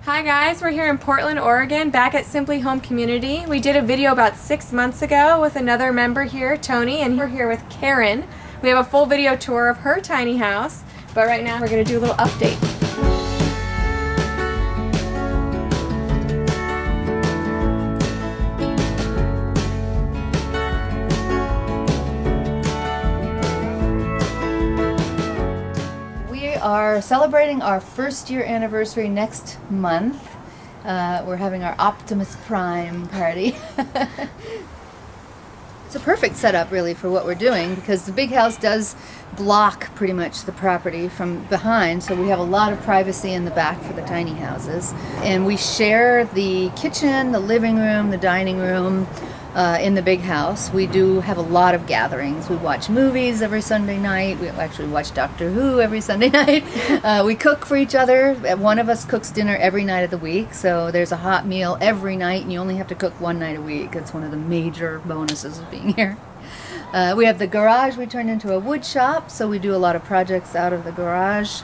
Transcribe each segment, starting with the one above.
Hi guys, we're here in Portland, Oregon, back at Simply Home Community. We did a video about 6 months ago with another member here, Tony, and we're here with Karen. We have a full video tour of her tiny house, but right now we're going to do a little update. We are celebrating our first year anniversary next month. We're having our Optimus Prime party. It's a perfect setup really for what we're doing because the big house does block pretty much the property from behind, so we have a lot of privacy in the back for the tiny houses. And we share the kitchen, the living room, the dining room in the big house. We do have a lot of gatherings. We watch movies every Sunday night. We actually watch Doctor Who every Sunday night. We cook for each other. One of us cooks dinner every night of the week, so there's a hot meal every night, and you only have to cook one night a week. It's one of the major bonuses of being here. We have the garage we turned into a wood shop, so we do a lot of projects out of the garage.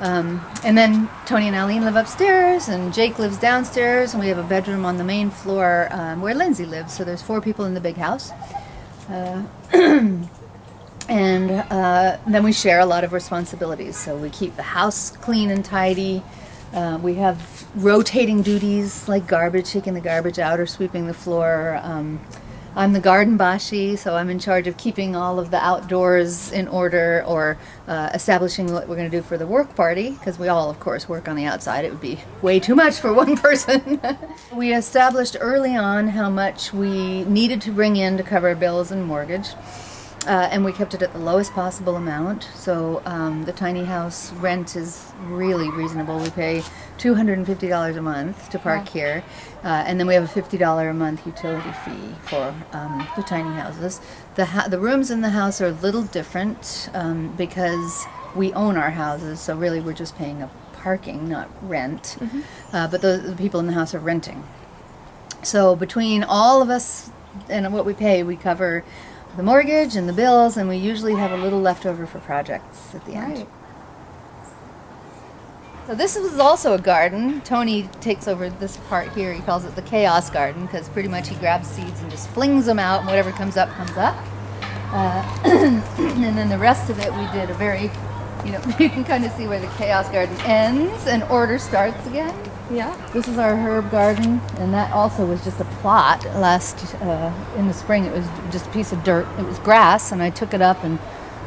And then Tony and Eileen live upstairs, and Jake lives downstairs, and we have a bedroom on the main floor where Lindsay lives. So there's 4 people in the big house. And then we share a lot of responsibilities. So we keep the house clean and tidy. We have rotating duties like garbage, taking the garbage out or sweeping the floor. I'm the garden bashi, so I'm in charge of keeping all of the outdoors in order or establishing what we're going to do for the work party, because we all, of course, work on the outside. It would be way too much for one person. We established early on how much we needed to bring in to cover bills and mortgage. And we kept it at the lowest possible amount. So the tiny house rent is really reasonable. We pay $250 a month to park here. And then we have a $50 a month utility fee for the tiny houses. The rooms in the house are a little different because we own our houses. So really we're just paying a parking, not rent. Mm-hmm. But the people in the house are renting. So between all of us and what we pay, we cover the mortgage and the bills, and we usually have a little left over for projects at the end. Right. So this is also a garden. Tony takes over this part here. He calls it the chaos garden because pretty much he grabs seeds and just flings them out, and whatever comes up, comes up. And then the rest of it we did a very, you can kind of see where the chaos garden ends and order starts again. Yeah. This is our herb garden, and that also was just a plot in the spring. It was just a piece of dirt. It was grass, and I took it up and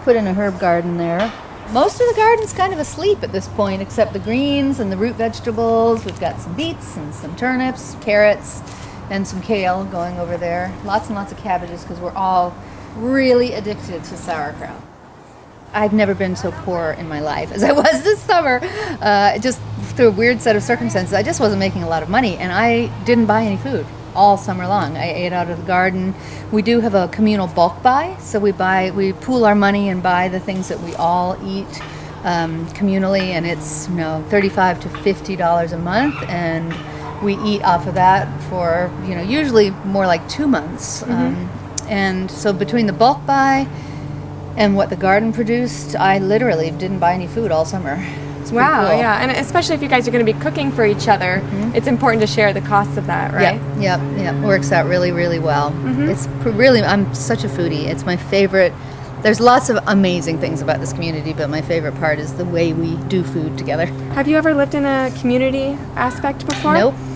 put in a herb garden there. Most of the garden's kind of asleep at this point, except the greens and the root vegetables. We've got some beets and some turnips, carrots, and some kale going over there. Lots and lots of cabbages because we're all really addicted to sauerkraut. I've never been so poor in my life as I was this summer. Just through a weird set of circumstances, I just wasn't making a lot of money, and I didn't buy any food all summer long. I ate out of the garden. We do have a communal bulk buy, so we pool our money and buy the things that we all eat communally, and it's $35 to $50 a month, and we eat off of that for usually more like 2 months. Mm-hmm. And so between the bulk buy and what the garden produced, I literally didn't buy any food all summer. Wow, cool. Yeah, and especially if you guys are going to be cooking for each other, mm-hmm. It's important to share the costs of that, right? Yep. Works out really, really well. Mm-hmm. It's really, I'm such a foodie. It's my favorite. There's lots of amazing things about this community, but my favorite part is the way we do food together. Have you ever lived in a community aspect before?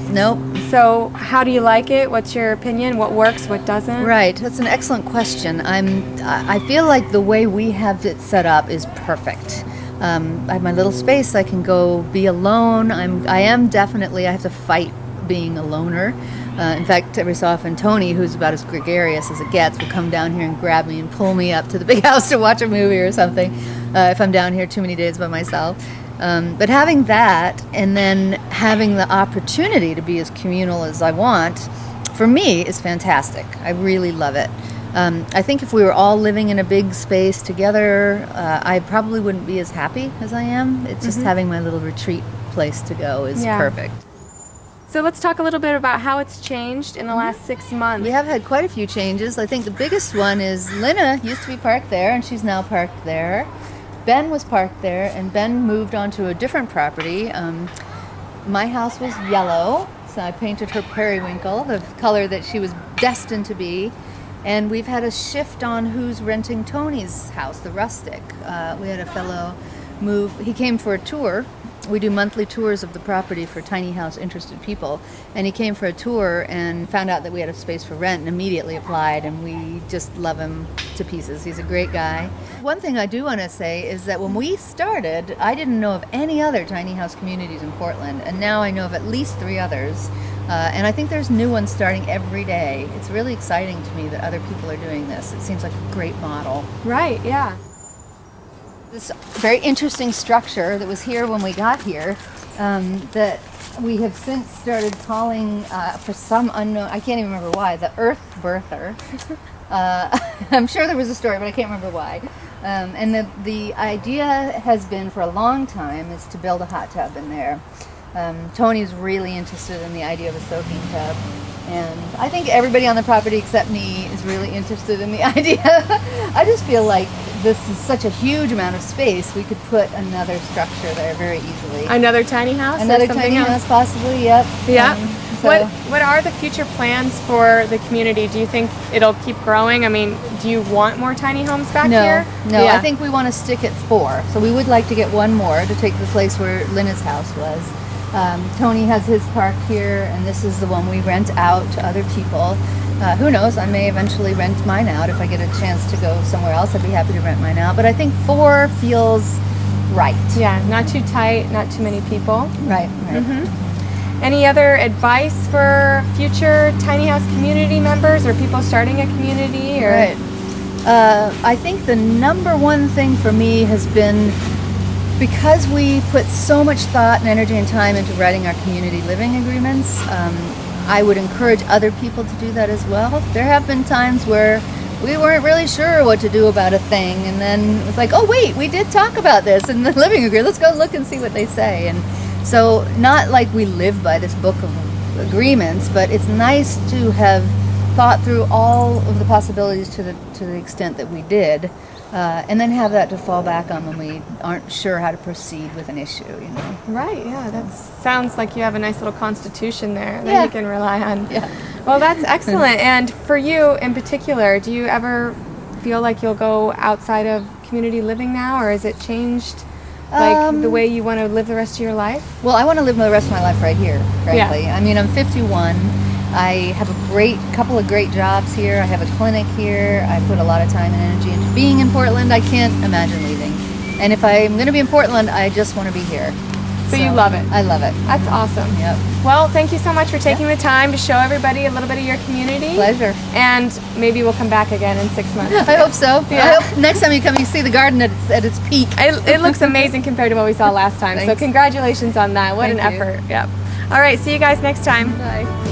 Nope. So how do you like it? What's your opinion? What works, what doesn't? Right, that's an excellent question. I feel like the way we have it set up is perfect. I have my little space. I can go be alone. I have to fight being a loner. In fact, every so often, Tony, who's about as gregarious as it gets, will come down here and grab me and pull me up to the big house to watch a movie or something if I'm down here too many days by myself. But having that and then having the opportunity to be as communal as I want, for me, is fantastic. I really love it. I think if we were all living in a big space together, I probably wouldn't be as happy as I am. It's just having my little retreat place to go is perfect. So let's talk a little bit about how it's changed in the last 6 months. We have had quite a few changes. I think the biggest one is Lynna used to be parked there, and she's now parked there. Ben was parked there, and Ben moved on to a different property. my house was yellow, so I painted her periwinkle, the color that she was destined to be. And we've had a shift on who's renting Tony's house, the rustic. We had a fellow move. He came for a tour. We do monthly tours of the property for tiny house interested people. And he came for a tour and found out that we had a space for rent and immediately applied, and we just love him to pieces. He's a great guy. One thing I do want to say is that when we started, I didn't know of any other tiny house communities in Portland, and now I know of at least 3 others. And I think there's new ones starting every day. It's really exciting to me that other people are doing this. It seems like a great model. Right, yeah. This very interesting structure that was here when we got here, that we have since started calling, for some unknown, I can't even remember why, the Earth Birther. I'm sure there was a story, but I can't remember why. And the idea has been for a long time is to build a hot tub in there. Tony's really interested in the idea of a soaking tub. And I think everybody on the property except me is really interested in the idea. I just feel like this is such a huge amount of space. We could put another structure there very easily. Another tiny house? Another or something tiny else? house, possibly. Yep. Yeah. So- What are the future plans for the community? Do you think it'll keep growing? I mean, do you want more tiny homes back here? No, Yeah. I think we want to stick at 4. So we would like to get one more to take the place where Linna's house was. Tony has his park here, and this is the one we rent out to other people. Who knows, I may eventually rent mine out. If I get a chance to go somewhere else, I'd be happy to rent mine out. But I think 4 feels right. Yeah, not too tight, not too many people. Right. Any other advice for future tiny house community members or people starting a community? Or Right. I think the number one thing for me has been, because we put so much thought and energy and time into writing our community living agreements, I would encourage other people to do that as well. There have been times where we weren't really sure what to do about a thing, and then it was like, oh wait, we did talk about this in the living agreement. Let's go look and see what they say. And so, not like we live by this book of agreements, but it's nice to have thought through all of the possibilities to the extent that we did. And then have that to fall back on when we aren't sure how to proceed with an issue, you know. Right, yeah, that sounds like you have a nice little constitution there that Yeah. you can rely on. Yeah. Well, that's excellent. And for you in particular, do you ever feel like you'll go outside of community living now, or has it changed, like the way you want to live the rest of your life? Well, I want to live the rest of my life right here, frankly. I mean, I'm 51. I have a couple of great jobs here. I have a clinic here. I put a lot of time and energy into being in Portland. I can't imagine leaving. And if I'm going to be in Portland, I just want to be here. So you love it. I love it. That's awesome. Yep. Well, thank you so much for taking the time to show everybody a little bit of your community. Pleasure. And maybe we'll come back again in 6 months. I hope so. Yeah. I hope next time you come, you see the garden at its peak. It looks amazing compared to what we saw last time. So Thanks. congratulations on that. What Thank an you. effort. Yep. All right. See you guys next time. Bye.